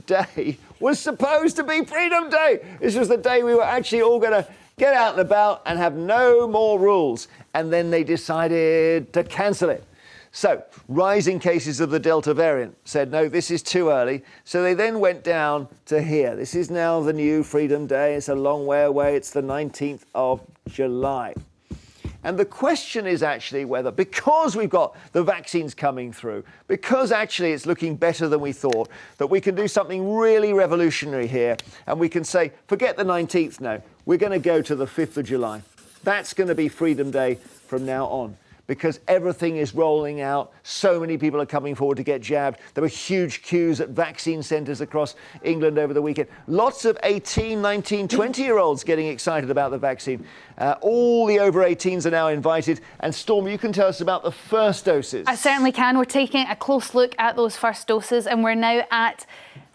today was supposed to be Freedom Day. This was the day we were actually all going to get out and about and have no more rules. And then they decided to cancel it. So, rising cases of the Delta variant said, no, this is too early. So they then went down to here. This is now the new Freedom Day. It's a long way away. It's the 19th of July. And the question is actually whether, because we've got the vaccines coming through, because actually it's looking better than we thought, that we can do something really revolutionary here. And we can say, forget the 19th now. We're going to go to the 5th of July. That's going to be Freedom Day from now on, because everything is rolling out. So many people are coming forward to get jabbed. There were huge queues at vaccine centres across England over the weekend. Lots of 18, 19, 20-year-olds getting excited about the vaccine. All the over 18s are now invited. And Storm, you can tell us about the first doses. I certainly can. We're taking a close look at those first doses, and we're now at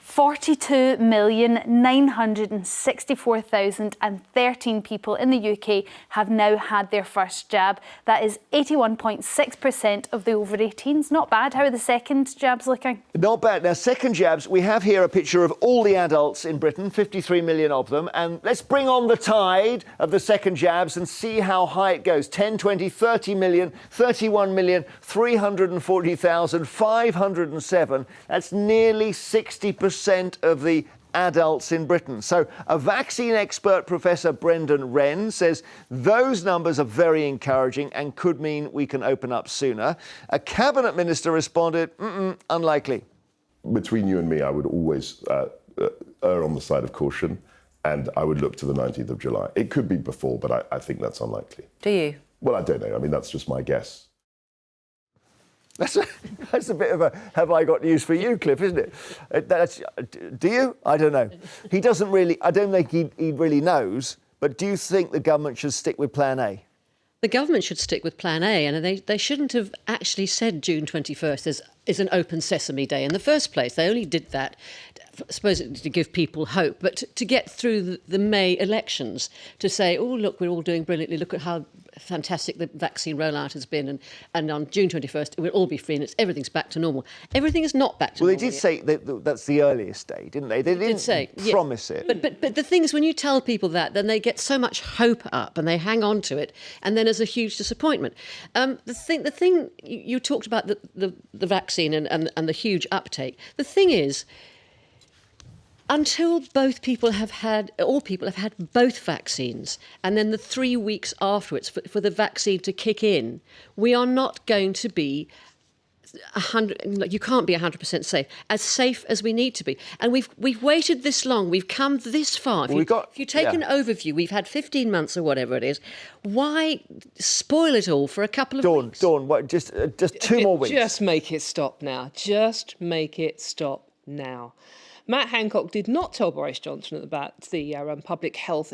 42,964,013 people in the UK have now had their first jab. That is 81.6% of the over 18s. Not bad. How are the second jabs looking? Not bad. Now, second jabs, we have here a picture of all the adults in Britain, 53 million of them. And let's bring on the tide of the second jabs and see how high it goes. 10, 20, 30 million, 31 million, 340,507. That's nearly 60% of the adults in Britain. So a vaccine expert, Professor Brendan Wren, says those numbers are very encouraging and could mean we can open up sooner. A cabinet minister responded, unlikely. Between you and me, I would always err on the side of caution, and I would look to the 19th of July. It could be before, but I think that's unlikely. Do you? Well, I don't know. I mean, that's just my guess. That's a bit of a have I got news for you, Cliff, isn't it? Do you? I don't know. He doesn't really, I don't think he really knows, but do you think the government should stick with Plan A? The government should stick with Plan A, and they shouldn't have actually said June 21st is an open sesame day in the first place. They only did that, I suppose, to give people hope, but to get through the May elections, to say, oh, look, we're all doing brilliantly, look at how fantastic the vaccine rollout has been, and on June 21st, it will all be free and everything's back to normal. Everything is not back to normal. Well, they did say that's the earliest day, didn't they? They didn't say, promise it. But the thing is, when you tell people that, then they get so much hope up and they hang on to it, and then there's a huge disappointment. The thing you talked about the vaccine and the huge uptake. The thing is, until all people have had both vaccines, and then the 3 weeks afterwards for the vaccine to kick in, we are not going to be 100. You can't be 100% safe as we need to be. And we've waited this long. We've come this far. If you take an overview, we've had 15 months or whatever it is. Why spoil it all for a couple of weeks? Dawn, what, just 2 more weeks. Just make it stop now. Just make it stop now. Matt Hancock did not tell Boris Johnson about the Public Health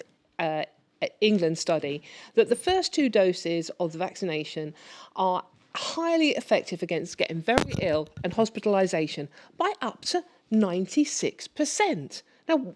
England study that the first 2 doses of the vaccination are highly effective against getting very ill and hospitalisation by up to 96%. Now,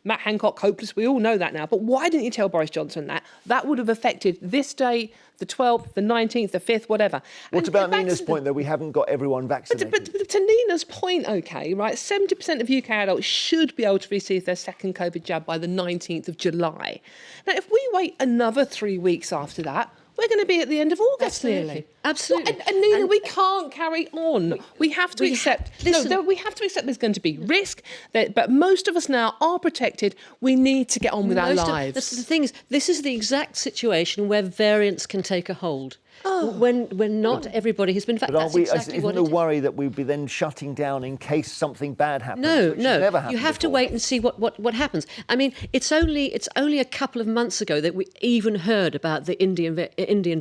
Matt Hancock, hopeless, we all know that now, but why didn't you tell Boris Johnson that? That would have affected this day, the 12th, the 19th, the 5th, whatever. What about Nina's point, though? We haven't got everyone vaccinated. But to Nina's point, OK, right, 70% of UK adults should be able to receive their second COVID jab by the 19th of July. Now, if we wait another 3 weeks after that, we're going to be at the end of August, nearly. Absolutely. And Nina, we can't carry on. We have to accept. We have to accept there's going to be risk. But most of us now are protected. We need to get on with our lives. The thing is, this is the exact situation where variants can take a hold. When not everybody has been vaccinated. But isn't the worry that we'd be then shutting down in case something bad happens? No. Never happened you have to before. wait and see what happens. I mean, it's only a couple of months ago that we even heard about the Indian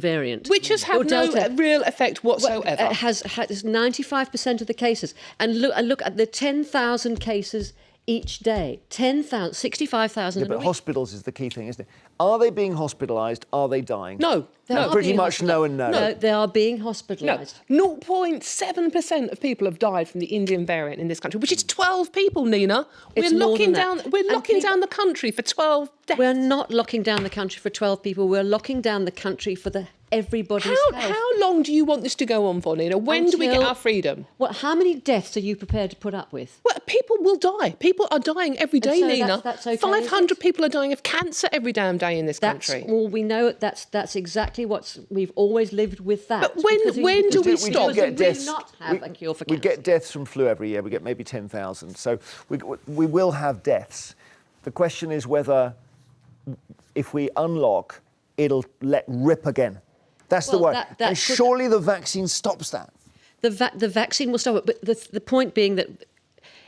variant, which has had no real effect whatsoever. It has 95% of the cases, and look at the 10,000 cases each day. 10,000, 65,000. Yeah, but hospitals is the key thing, isn't it? Are they being hospitalised? Are they dying? No. Pretty much no and no. No, they are being hospitalised. No. 0.7% of people have died from the Indian variant in this country, which is 12 people, Nina. We're locking down the country for 12 deaths. We're not locking down the country for 12 people. We're locking down the country for the everybody's health. How long do you want this to go on for, Nina? When do we get our freedom? How many deaths are you prepared to put up with? Well, people will die. People are dying every day, so Nina. that's okay, 500 people are dying of cancer every damn day in this country. Well, we know that's exactly we've always lived with that. But when do we stop? We do not have a cure for cancer. We get deaths from flu every year. We get maybe 10,000. So we will have deaths. The question is whether, if we unlock, it'll let rip again. That's the worry. And surely the vaccine stops that. The vaccine will stop it. But the point being that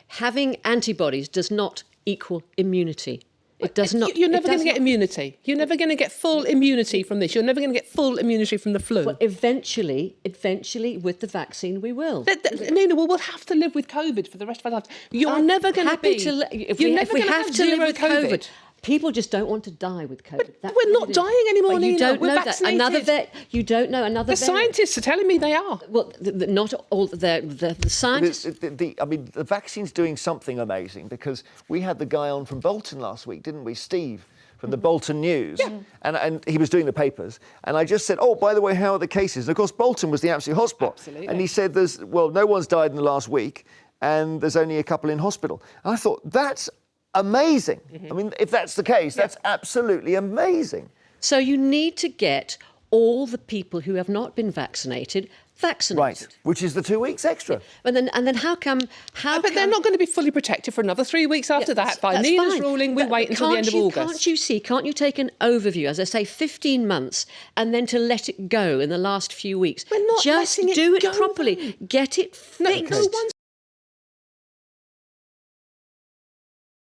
having antibodies does not equal immunity. It does not. You're never going to get immunity. You're never going to get full immunity from this. You're never going to get full immunity from the flu. Well, eventually, with the vaccine, we will. Nina, we'll have to live with COVID for the rest of our lives. You're never going to be. If we have to live with COVID. People just don't want to die with COVID. We're not dying anymore, Nina. You don't We're know vaccinated. that. You don't know another. The scientists are telling me they are. Well, not all. The scientists. The vaccine's doing something amazing, because we had the guy on from Bolton last week, didn't we, Steve, from the Bolton News, and he was doing the papers, and I just said, oh, by the way, how are the cases? And of course, Bolton was the absolute hotspot. Absolutely. And he said, no one's died in the last week, and there's only a couple in hospital. And I thought, that's amazing. I mean, if that's the case, that's absolutely amazing. So you need to get all the people who have not been vaccinated vaccinated. Right, which is the 2 weeks extra. And then how come... But they're not going to be fully protected for another 3 weeks after that. By Nina's ruling, we wait until the end of August. Can't you take an overview, as I say, 15 months, and then to let it go in the last few weeks? We're not just letting it do it go. properly. Get it fixed. No one's